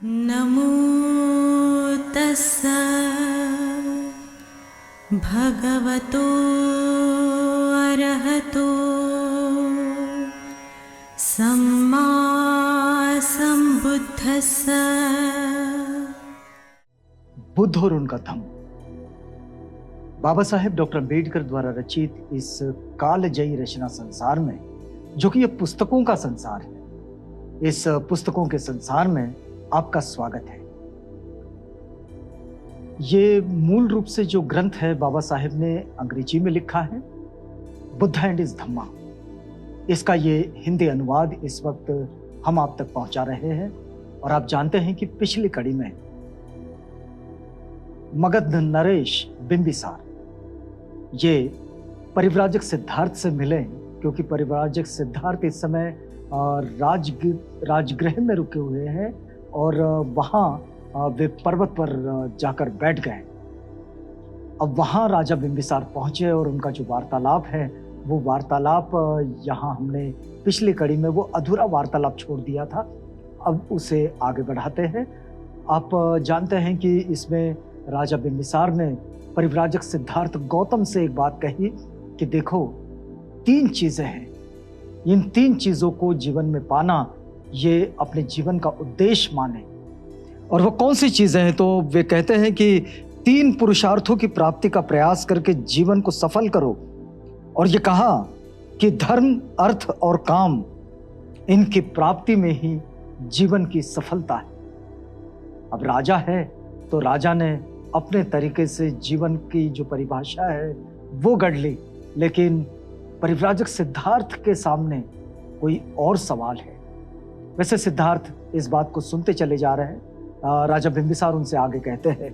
नमो तस्सा भगवतो अरहतो सम्मा संबुद्धस्सा। बुद्ध और उनका धम्म। बाबा साहेब डॉक्टर अम्बेडकर द्वारा रचित इस कालजयी रचना संसार में, जो कि ये पुस्तकों का संसार है, इस पुस्तकों के संसार में आपका स्वागत है। ये मूल रूप से जो ग्रंथ है बाबा साहेब ने अंग्रेजी में लिखा है, बुद्ध एंड हिज धम्मा। इसका ये हिंदी अनुवाद इस वक्त हम आप तक पहुंचा रहे हैं। और आप जानते हैं कि पिछली कड़ी में मगध नरेश बिंबिसार ये परिव्राजक सिद्धार्थ से मिले, क्योंकि परिव्राजक सिद्धार्थ इस समय राजगृह में रुके हुए हैं और वहाँ वे पर्वत पर जाकर बैठ गए। अब वहाँ राजा बिंबिसार पहुँचे और उनका जो वार्तालाप है वो वार्तालाप यहाँ हमने पिछली कड़ी में वो अधूरा वार्तालाप छोड़ दिया था, अब उसे आगे बढ़ाते हैं। आप जानते हैं कि इसमें राजा बिंबिसार ने परिव्राजक सिद्धार्थ गौतम से एक बात कही कि देखो, तीन चीजें हैं, इन तीन चीजों को जीवन में पाना ये अपने जीवन का उद्देश्य माने। और वो कौन सी चीजें हैं? तो वे कहते हैं कि तीन पुरुषार्थों की प्राप्ति का प्रयास करके जीवन को सफल करो। और ये कहा कि धर्म, अर्थ और काम, इनकी प्राप्ति में ही जीवन की सफलता है। अब राजा है तो राजा ने अपने तरीके से जीवन की जो परिभाषा है वो गढ़ ली, लेकिन परिव्राजक सिद्धार्थ के सामने कोई और सवाल है। वैसे सिद्धार्थ इस बात को सुनते चले जा रहे हैं। राजा बिंबिसार उनसे आगे कहते हैं,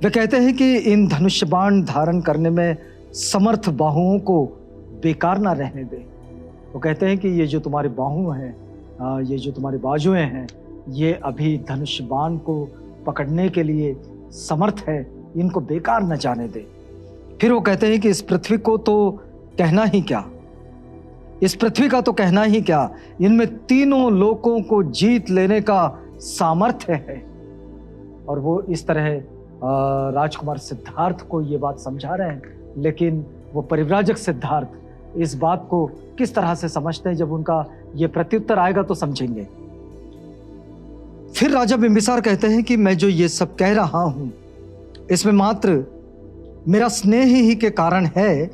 वे कहते हैं कि इन धनुष्य बाण धारण करने में समर्थ बाहुओं को बेकार ना रहने दे। वो कहते हैं कि ये जो तुम्हारे बाहु हैं, ये जो तुम्हारे बाजुएं हैं, ये अभी धनुष्य बाण को पकड़ने के लिए समर्थ है, इनको बेकार न जाने दे। फिर वो कहते हैं कि इस पृथ्वी को तो कहना ही क्या, इस पृथ्वी का तो कहना ही क्या, इनमें तीनों लोकों को जीत लेने का सामर्थ्य है। और वो इस तरह राजकुमार सिद्धार्थ को ये बात समझा रहे हैं, लेकिन वो परिव्राजक सिद्धार्थ इस बात को किस तरह से समझते हैं, जब उनका ये प्रत्युत्तर आएगा तो समझेंगे। फिर राजा बिंबिसार कहते हैं कि मैं जो ये सब कह रहा हूं, इसमें मात्र मेरा स्नेह ही के कारण है,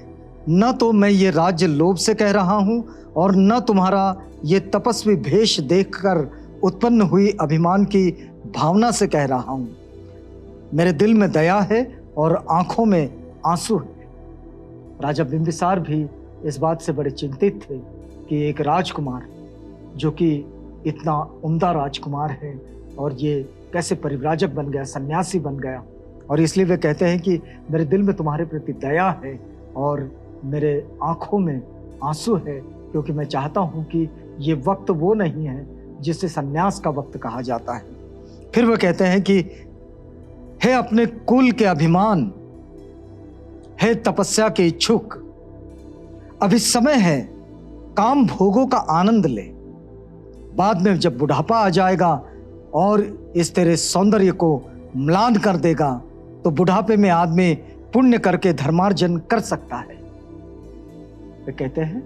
न तो मैं ये राज्य लोभ से कह रहा हूं और न तुम्हारा ये तपस्वी भेष देखकर उत्पन्न हुई अभिमान की भावना से कह रहा हूं। मेरे दिल में दया है और आंखों में आंसू है। राजा बिंबिसार भी इस बात से बड़े चिंतित थे कि एक राजकुमार जो कि इतना उम्दा राजकुमार है और ये कैसे परिव्राजक बन गया, सन्यासी बन गया। और इसलिए वे कहते हैं कि मेरे दिल में तुम्हारे प्रति दया है और मेरे आंखों में आंसू है, क्योंकि मैं चाहता हूं कि ये वक्त वो नहीं है जिसे सन्यास का वक्त कहा जाता है। फिर वे कहते हैं कि हे अपने कुल के अभिमान, हे तपस्या के इच्छुक, अभी समय है काम भोगों का आनंद ले। बाद में जब बुढ़ापा आ जाएगा और इस तेरे सौंदर्य को म्लान कर देगा, तो बुढ़ापे में आदमी पुण्य करके धर्मार्जन कर सकता है। वे कहते हैं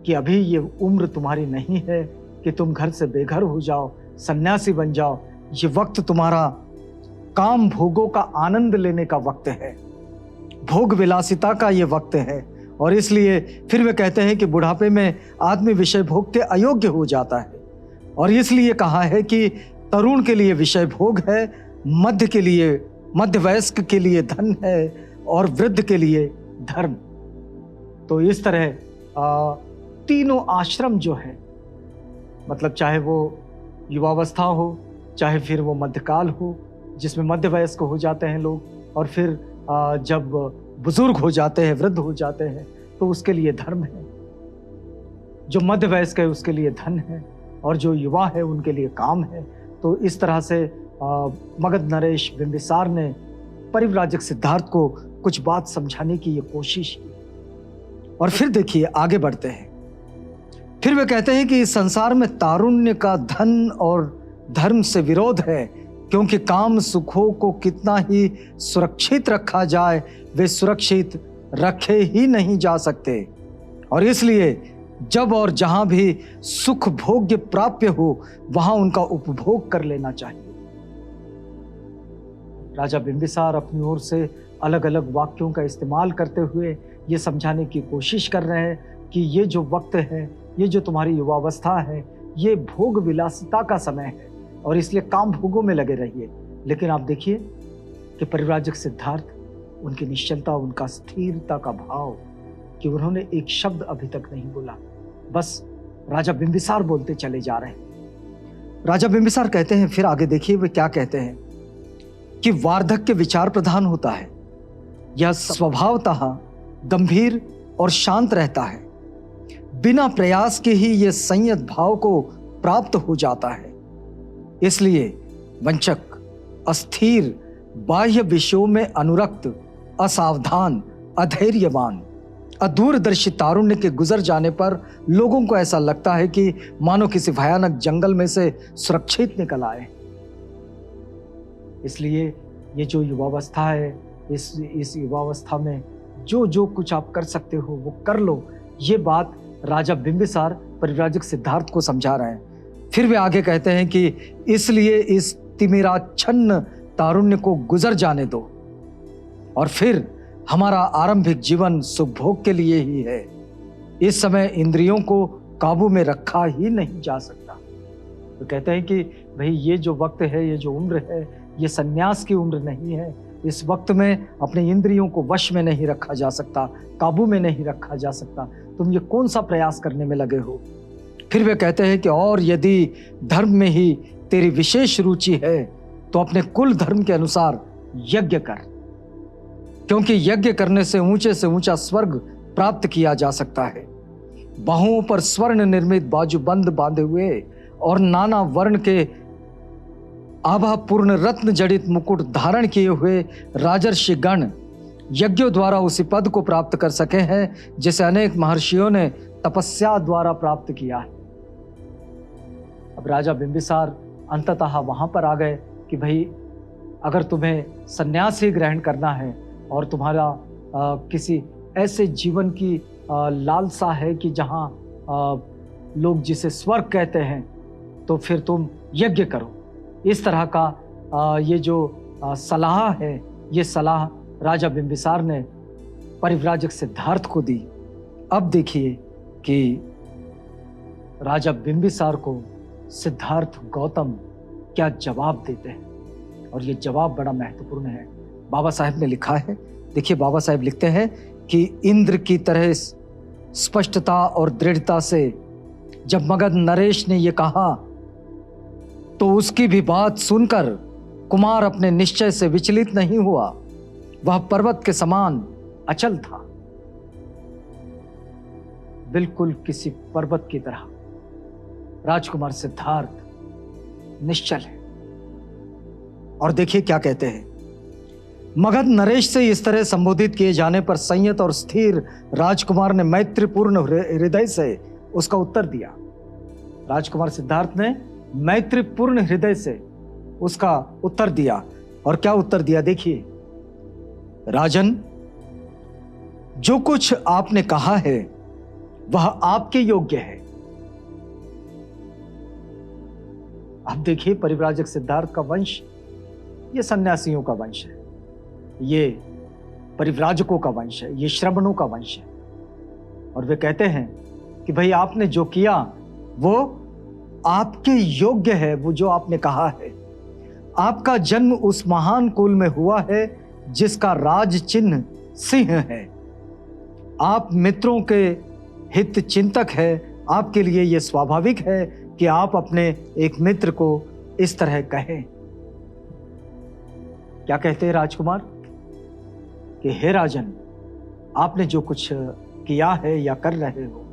कि अभी ये उम्र तुम्हारी नहीं है कि तुम घर से बेघर हो जाओ, सन्यासी बन जाओ। ये वक्त तुम्हारा काम भोगों का आनंद लेने का वक्त है, भोग विलासिता का ये वक्त है। और इसलिए फिर वे कहते हैं कि बुढ़ापे में आदमी विषय भोग के अयोग्य हो जाता है। और इसलिए कहा है कि तरुण के लिए विषय भोग है, मध्य के लिए, मध्य वयस्क के लिए धन है और वृद्ध के लिए धर्म। तो इस तरह तीनों आश्रम जो है, मतलब चाहे वो युवावस्था हो, चाहे फिर वो मध्यकाल हो जिसमें मध्य वयस्क हो जाते हैं लोग, और फिर जब बुजुर्ग हो जाते हैं, वृद्ध हो जाते हैं, तो उसके लिए धर्म है। जो मध्य वयस्क है उसके लिए धन है और जो युवा है उनके लिए काम है। तो इस तरह से मगध नरेश बिंबिसार ने परिव्राजक सिद्धार्थ को कुछ बात समझाने की ये कोशिश की। और फिर देखिए आगे बढ़ते हैं। फिर वे कहते हैं कि इस संसार में तारुण्य का धन और धर्म से विरोध है, क्योंकि काम सुखों को कितना ही सुरक्षित रखा जाए वे सुरक्षित रखे ही नहीं जा सकते, और इसलिए जब और जहां भी सुख भोग्य प्राप्य हो वहां उनका उपभोग कर लेना चाहिए। राजा बिंबिसार अपनी ओर से अलग अलग वाक्यों का इस्तेमाल करते हुए ये समझाने की कोशिश कर रहे हैं कि ये जो वक्त है, ये जो तुम्हारी युवावस्था है, ये भोग विलासिता का समय है और इसलिए काम भोगों में लगे रहिए। लेकिन आप देखिए कि परिव्राजक सिद्धार्थ, उनकी निश्चलता, उनका स्थिरता का भाव, कि उन्होंने एक शब्द अभी तक नहीं बोला, बस राजा बिंबिसार बोलते चले जा रहे हैं। राजा बिंबिसार कहते हैं, फिर आगे देखिए वे क्या कहते हैं, कि वार्धक्य विचार प्रधान होता है, यह स्वभावतः गंभीर और शांत रहता है, बिना प्रयास के ही यह संयत भाव को प्राप्त हो जाता है। इसलिए वंचक, अस्थिर, बाह्य विषयों में अनुरक्त, असावधान, अधैर्यवान, अदूरदर्शी तारुण्य के गुजर जाने पर लोगों को ऐसा लगता है कि मानो किसी भयानक जंगल में से सुरक्षित निकल आए। इसलिए ये जो युवावस्था है, इस युवावस्था में जो जो कुछ आप कर सकते हो वो कर लो। ये बात राजा बिंबिसार परिव्राजक सिद्धार्थ को समझा रहे हैं। फिर वे आगे कहते हैं कि इसलिए इस तिमिराच्छन्न तारुण्य को गुजर जाने दो, और फिर हमारा आरंभिक जीवन सुखभोग के लिए ही है। इस समय इंद्रियों को काबू में रखा ही नहीं जा सकता। तो कहते हैं कि भाई ये जो वक्त है, ये जो उम्र है, ये सन्यास की उम्र नहीं है। इस वक्त में अपने इंद्रियों को वश में नहीं रखा जा सकता, काबू में नहीं रखा जा सकता। तुम ये कौन सा प्रयास करने में लगे हो? फिर वे कहते हैं कि और यदि धर्म में ही तेरी विशेष रुचि है तो अपने कुल धर्म के अनुसार यज्ञ कर, क्योंकि यज्ञ करने से ऊंचा स्वर्ग प्राप्त किया जा सकता है। बाहुओं पर स्वर्ण निर्मित बाजूबंद बांधे हुए और नाना वर्ण के आभापूर्ण रत्न जड़ित मुकुट धारण किए हुए राजर्षि गण यज्ञों द्वारा उसी पद को प्राप्त कर सके हैं जिसे अनेक महर्षियों ने तपस्या द्वारा प्राप्त किया है। अब राजा बिंबिसार अंततः वहां पर आ गए कि भाई अगर तुम्हें सन्यास ही ग्रहण करना है और तुम्हारा किसी ऐसे जीवन की लालसा है कि जहां लोग जिसे स्वर्ग कहते हैं, तो फिर तुम यज्ञ करो। इस तरह का ये जो सलाह है, ये सलाह राजा बिंबिसार ने परिव्राजक सिद्धार्थ को दी। अब देखिए कि राजा बिंबिसार को सिद्धार्थ गौतम क्या जवाब देते हैं, और ये जवाब बड़ा महत्वपूर्ण है। बाबा साहेब ने लिखा है, देखिए बाबा साहेब लिखते हैं कि इंद्र की तरह स्पष्टता और दृढ़ता से जब मगध नरेश ने यह कहा तो उसकी भी बात सुनकर कुमार अपने निश्चय से विचलित नहीं हुआ। वह पर्वत के समान अचल था, बिल्कुल किसी पर्वत की तरह राजकुमार सिद्धार्थ निश्चल है। और देखिए क्या कहते हैं, मगध नरेश से इस तरह संबोधित किए जाने पर संयत और स्थिर राजकुमार ने मैत्रीपूर्ण हृदय से उसका उत्तर दिया। राजकुमार सिद्धार्थ ने मैत्रीपूर्ण हृदय से उसका उत्तर दिया। और क्या उत्तर दिया देखिए, राजन, जो कुछ आपने कहा है वह आपके योग्य है। अब देखिए परिव्राजक सिद्धार्थ का वंश ये सन्यासियों का वंश है, ये परिव्राजकों का वंश है, ये श्रवणों का वंश है। और वे कहते हैं कि भाई आपने जो किया वो आपके योग्य है। वो जो आपने कहा है, आपका जन्म उस महान कुल में हुआ है जिसका राज चिन्ह सिंह है। आप मित्रों के हित चिंतक है। आपके लिए यह स्वाभाविक है कि आप अपने एक मित्र को इस तरह कहें। क्या कहते हैं राजकुमार कि हे राजन, आपने जो कुछ किया है या कर रहे हो,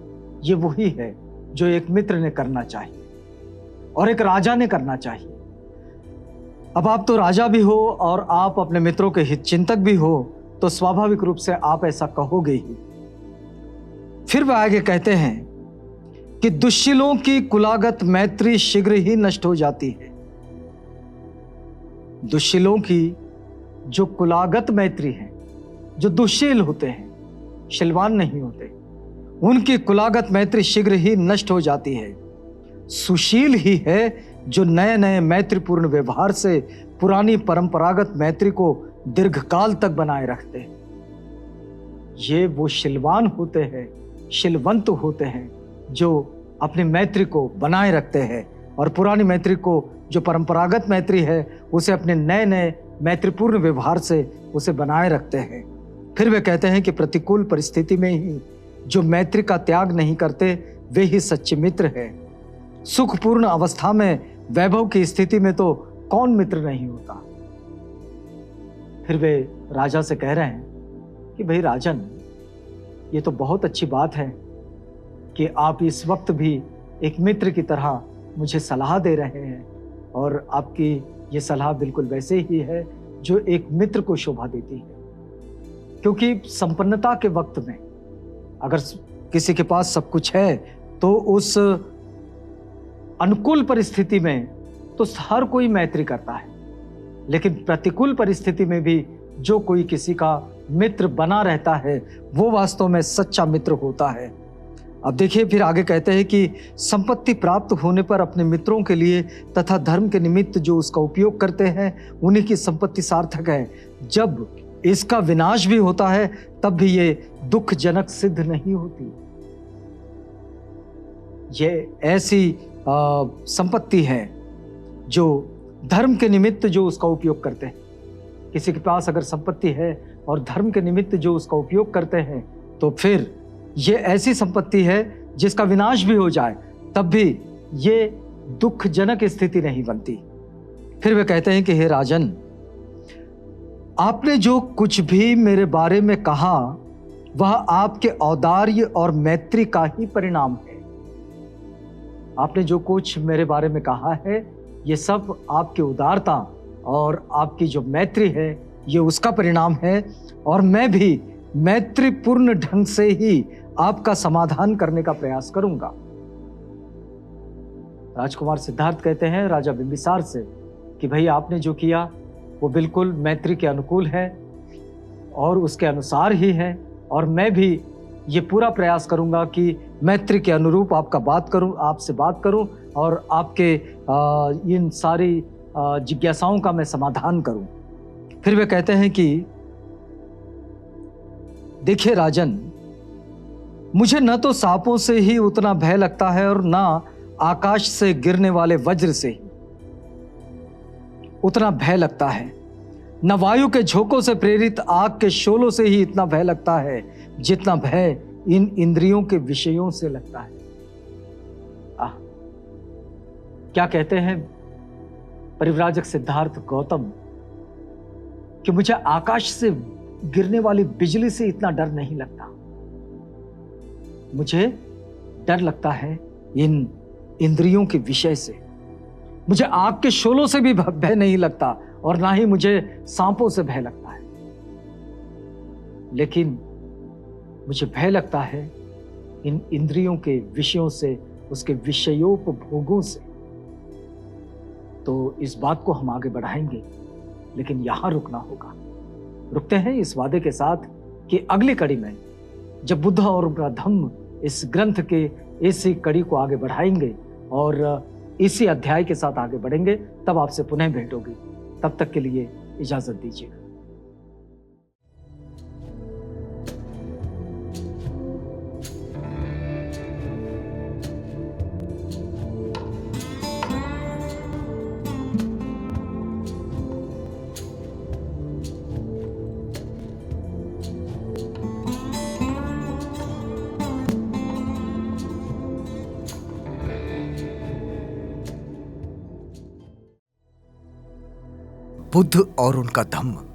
ये वही है जो एक मित्र ने करना चाहिए और एक राजा ने करना चाहिए। अब आप तो राजा भी हो और आप अपने मित्रों के हित चिंतक भी हो, तो स्वाभाविक रूप से आप ऐसा कहोगे ही। फिर वह आगे कहते हैं कि दुश्शीलों की कुलागत मैत्री शीघ्र ही नष्ट हो जाती है। दुश्शीलों की जो कुलागत मैत्री है, जो दुश्शील होते हैं, शीलवान नहीं होते, उनकी कुलागत मैत्री शीघ्र ही नष्ट हो जाती है। सुशील ही है जो नए नए मैत्रीपूर्ण व्यवहार से पुरानी परंपरागत मैत्री को दीर्घकाल तक बनाए रखते हैं। ये वो शीलवान होते हैं, शीलवंत होते हैं, जो अपनी मैत्री को बनाए रखते हैं और पुरानी मैत्री को, जो परंपरागत मैत्री है, उसे अपने नए नए मैत्रीपूर्ण व्यवहार से उसे बनाए रखते हैं। फिर वे कहते हैं कि प्रतिकूल परिस्थिति में ही जो मैत्री का त्याग नहीं करते वे ही सच्चे मित्र हैं। सुखपूर्ण अवस्था में, वैभव की स्थिति में तो कौन मित्र नहीं होता। फिर वे राजा से कह रहे हैं कि भाई राजन, ये तो बहुत अच्छी बात है कि आप इस वक्त भी एक मित्र की तरह मुझे सलाह दे रहे हैं, और आपकी ये सलाह बिल्कुल वैसे ही है जो एक मित्र को शोभा देती है। क्योंकि संपन्नता के वक्त में अगर किसी के पास सब कुछ है तो उस अनुकूल परिस्थिति में तो हर कोई मैत्री करता है, लेकिन प्रतिकूल परिस्थिति में भी जो कोई किसी का मित्र बना रहता है वो वास्तव में सच्चा मित्र होता है। अब देखिए, फिर आगे कहते हैं कि संपत्ति प्राप्त होने पर अपने मित्रों के लिए तथा धर्म के निमित्त जो उसका उपयोग करते हैं उन्हीं की संपत्ति सार्थक है। जब इसका विनाश भी होता है तब भी ये दुखजनक सिद्ध नहीं होती। ये ऐसी संपत्ति है जो धर्म के निमित्त जो उसका उपयोग करते हैं। किसी के पास अगर संपत्ति है और धर्म के निमित्त जो उसका उपयोग करते हैं तो फिर ये ऐसी संपत्ति है जिसका विनाश भी हो जाए तब भी ये दुखजनक स्थिति नहीं बनती। फिर वे कहते हैं कि हे राजन, आपने जो कुछ भी मेरे बारे में कहा वह आपके औदार्य और मैत्री का ही परिणाम है। आपने जो कुछ मेरे बारे में कहा है ये सब आपकी उदारता और आपकी जो मैत्री है ये उसका परिणाम है, और मैं भी मैत्रीपूर्ण ढंग से ही आपका समाधान करने का प्रयास करूंगा। राजकुमार सिद्धार्थ कहते हैं राजा बिंबिसार से कि भाई आपने जो किया वो बिल्कुल मैत्री के अनुकूल है और उसके अनुसार ही है, और मैं भी ये पूरा प्रयास करूंगा कि मैत्री के अनुरूप आपसे बात करूं और आपके इन सारी जिज्ञासाओं का मैं समाधान करूं। फिर वे कहते हैं कि देखिए राजन, मुझे न तो सांपों से ही उतना भय लगता है और ना आकाश से गिरने वाले वज्र से ही उतना भय लगता है, न वायु के झोंकों से प्रेरित आग के शोलों से ही इतना भय लगता है जितना भय इन इंद्रियों के विषयों से लगता है। क्या कहते हैं परिव्राजक सिद्धार्थ गौतम कि मुझे आकाश से गिरने वाली बिजली से इतना डर नहीं लगता, मुझे डर लगता है इन इंद्रियों के विषय से। मुझे आग के शोलों से भी भय नहीं लगता और ना ही मुझे सांपों से भय लगता है, लेकिन मुझे भय लगता है इन इंद्रियों के विषयों से, उसके विषयोपभोगों से। तो इस बात को हम आगे बढ़ाएंगे, लेकिन यहां रुकना होगा। रुकते हैं इस वादे के साथ कि अगली कड़ी में जब बुद्ध और उनका धम्म इस ग्रंथ के इसी कड़ी को आगे बढ़ाएंगे और इसी अध्याय के साथ आगे बढ़ेंगे, तब आपसे पुनः भेंट होगी। तब तक के लिए इजाजत दीजिए। बुद्ध और उनका धम्म।